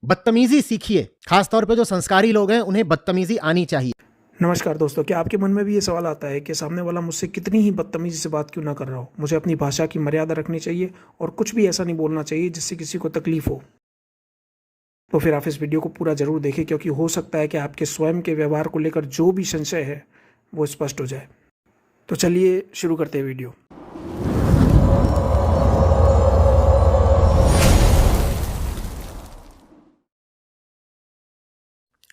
बदतमीजी सीखिए। खासतौर पे जो संस्कारी लोग हैं उन्हें बदतमीजी आनी चाहिए। नमस्कार दोस्तों, क्या आपके मन में भी ये सवाल आता है कि सामने वाला मुझसे कितनी ही बदतमीजी से बात क्यों ना कर रहा हो, मुझे अपनी भाषा की मर्यादा रखनी चाहिए और कुछ भी ऐसा नहीं बोलना चाहिए जिससे किसी को तकलीफ हो? तो फिर आप इस वीडियो को पूरा जरूर देखें, क्योंकि हो सकता है कि आपके स्वयं के व्यवहार को लेकर जो भी संशय है वो स्पष्ट हो जाए। तो चलिए शुरू करते हैं वीडियो।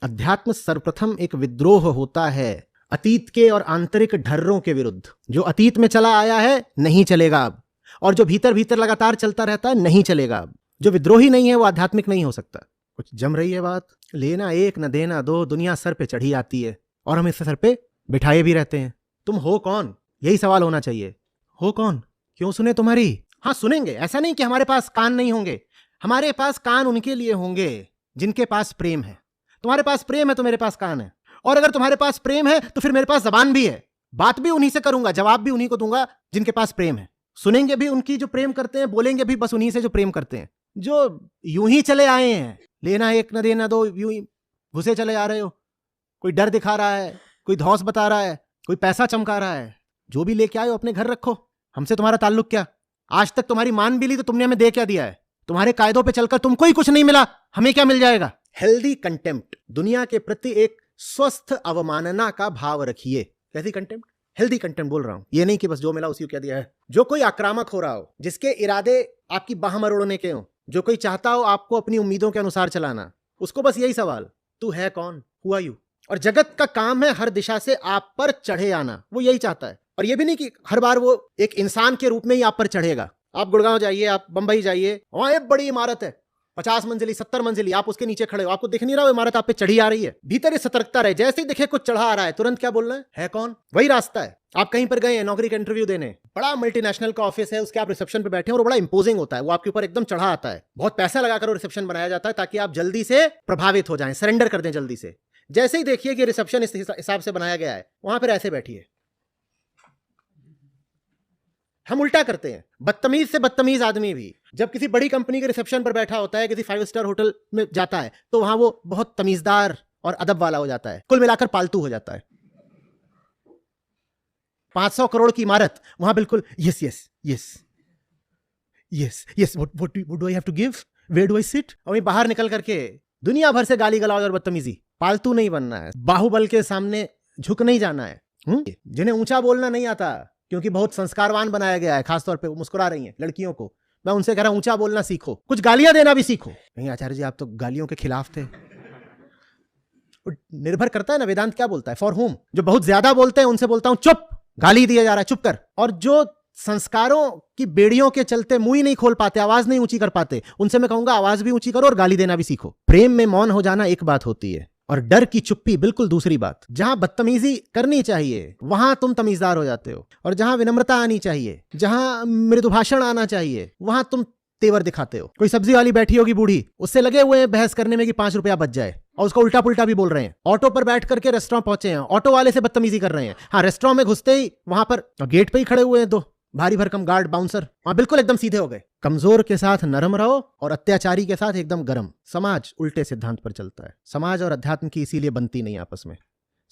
अध्यात्म सर्वप्रथम एक विद्रोह होता है अतीत के और आंतरिक ढर्रों के विरुद्ध। जो अतीत में चला आया है नहीं चलेगा अब, और जो भीतर भीतर लगातार चलता रहता है नहीं चलेगा अब। जो विद्रोही नहीं है वो आध्यात्मिक नहीं हो सकता। कुछ जम रही है बात? लेना एक न देना दो, दुनिया सर पे चढ़ी आती है और हम इस सर पे बिठाए भी रहते हैं। तुम हो कौन, यही सवाल होना चाहिए। हो कौन? क्यों सुने तुम्हारी? हाँ सुनेंगे, ऐसा नहीं कि हमारे पास कान नहीं होंगे। हमारे पास कान उनके लिए होंगे जिनके पास प्रेम है। तुम्हारे पास प्रेम है तो मेरे पास कान है, और अगर तुम्हारे पास प्रेम है तो फिर मेरे पास जबान भी है। बात भी उन्हीं से करूंगा, जवाब भी उन्हीं को दूंगा जिनके पास प्रेम है। सुनेंगे भी उनकी जो प्रेम करते हैं, बोलेंगे भी बस उन्हीं से जो प्रेम करते हैं। जो यूं ही चले आए हैं, लेना एक न देना दो, यूं ही घुसे चले आ रहे हो। कोई डर दिखा रहा है, कोई धौंस बता रहा है, कोई पैसा चमका रहा है। जो भी लेके आए हो अपने घर रखो, हमसे तुम्हारा ताल्लुक क्या? आज तक तुम्हारी मान भी ली तो तुमने हमें दे क्या दिया है? तुम्हारे कायदों पे चलकर तुमको ही कुछ नहीं मिला, हमें क्या मिल जाएगा? हेल्दी कंटेम्प्ट, दुनिया के प्रति एक स्वस्थ अवमानना का भाव रखिए। कैसी कंटेम्प्ट? हेल्दी कंटेम्प्ट बोल रहा हूं। ये नहीं कि बस जो मिला उसी को क्या दिया है। जो कोई आक्रामक हो रहा हो, जिसके इरादे आपकी बाह मरोड़ने के हो, जो कोई चाहता हो आपको अपनी उम्मीदों के अनुसार चलाना, उसको बस यही सवाल, तू है कौन? Who are you? और जगत का काम है हर दिशा से आप पर चढ़े आना, वो यही चाहता है। और ये भी नहीं कि हर बार वो एक इंसान के रूप में ही आप पर चढ़ेगा। आप गुड़गांव जाइए, आप बंबई जाइए, वहां एक बड़ी इमारत है 50 मंजिली 70 मंजिली, आप उसके नीचे खड़े हो, आपको दिख नहीं रहा वो इमारत आप पे चढ़ी आ रही है। भीतर ये सतर्कता रहे, जैसे ही दिखे कुछ चढ़ा आ रहा है तुरंत क्या बोलना है कौन? वही रास्ता है। आप कहीं पर गए हैं नौकरी का इंटरव्यू देने, बड़ा मल्टीनेशनल का ऑफिस है, उसके आप रिसेप्शन पे बैठे हैं और बड़ा इंपोजिंग होता है, वो आपके ऊपर एकदम चढ़ा आता है। बहुत पैसा लगाकर वो रिसेप्शन बनाया जाता है ताकि आप जल्दी से प्रभावित हो जाएं, सरेंडर कर दें जल्दी से। जैसे ही देखिए कि रिसेप्शन इस हिसाब से बनाया गया है, वहां पर ऐसे बैठिए। हम उल्टा करते हैं। बदतमीज से बदतमीज आदमी भी जब किसी बड़ी कंपनी के रिसेप्शन पर बैठा होता है, किसी 5 स्टार होटल में जाता है, तो वहां वो बहुत तमीजदार और अदब वाला हो जाता है, कुल मिलाकर पालतू हो जाता है। 500 करोड़ की इमारत, वहां बिल्कुल yes yes yes yes yes, what do I have to give, where do I sit. और बाहर निकल करके दुनिया भर से गाली गलौज और बदतमीजी। पालतू नहीं बनना है, बाहुबल के सामने झुक नहीं जाना है। जिन्हें ऊंचा बोलना नहीं आता क्योंकि बहुत संस्कारवान बनाया गया है, खासतौर पे मुस्कुरा रही हैं लड़कियों को, मैं उनसे कह रहा हूं ऊंचा बोलना सीखो, कुछ गालियां देना भी सीखो। नहीं आचार्य जी आप तो गालियों के खिलाफ थे। निर्भर करता है ना वेदांत क्या बोलता है, फॉर होम। जो बहुत ज्यादा बोलते हैं उनसे बोलता हूं चुप, गाली दिया जा रहा है चुप कर। और जो संस्कारों की बेड़ियों के चलते मुंह ही नहीं खोल पाते, आवाज नहीं ऊंची कर पाते, उनसे मैं कहूंगा आवाज भी ऊंची करो और गाली देना भी सीखो। प्रेम में मौन हो जाना एक बात होती है और डर की चुप्पी बिल्कुल दूसरी बात। जहां बदतमीजी करनी चाहिए वहां तुम तमीजदार हो जाते हो, और जहां विनम्रता आनी चाहिए, जहां मृदु भाषण आना चाहिए, वहां तुम तेवर दिखाते हो। कोई सब्जी वाली बैठी होगी बूढ़ी, उससे लगे हुए हैं बहस करने में कि 5 रुपया बच जाए, और उसका उल्टा पुल्टा भी बोल रहे हैं। ऑटो पर बैठ करके रेस्टोरेंट पहुंचे हैं, ऑटो वाले से बदतमीजी कर रहे हैं। हाँ, रेस्टोरेंट में घुसते ही वहां पर गेट पे ही खड़े हुए हैं 2 भारी भरकम गार्ड बाउंसर, वहां बिल्कुल एकदम सीधे हो गए। कमजोर के साथ नरम रहो और अत्याचारी के साथ एकदम गरम। समाज उल्टे सिद्धांत पर चलता है। समाज और अध्यात्म की इसीलिए बनती नहीं आपस में।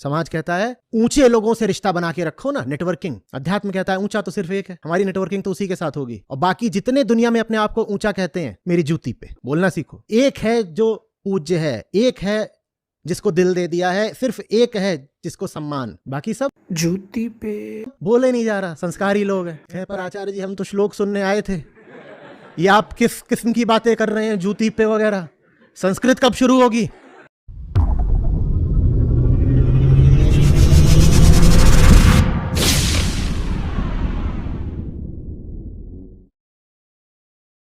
समाज कहता है ऊंचे लोगों से रिश्ता बना के रखो ना, नेटवर्किंग। अध्यात्म कहता है ऊंचा तो सिर्फ एक है, हमारी नेटवर्किंग तो उसी के साथ होगी। और बाकी जितने दुनिया में अपने आप को ऊंचा कहते हैं, मेरी जूती पे बोलना सीखो। एक है जो पूज्य है, एक है जिसको दिल दे दिया है, सिर्फ एक है जिसको सम्मान, बाकी सब जूती पे बोले नहीं जा रहा। संस्कारी लोग हैं। पर आचार्य जी हम तो श्लोक सुनने आए थे, ये आप किस किस्म की बातें कर रहे हैं, जूती पे वगैरह? संस्कृत कब शुरू होगी?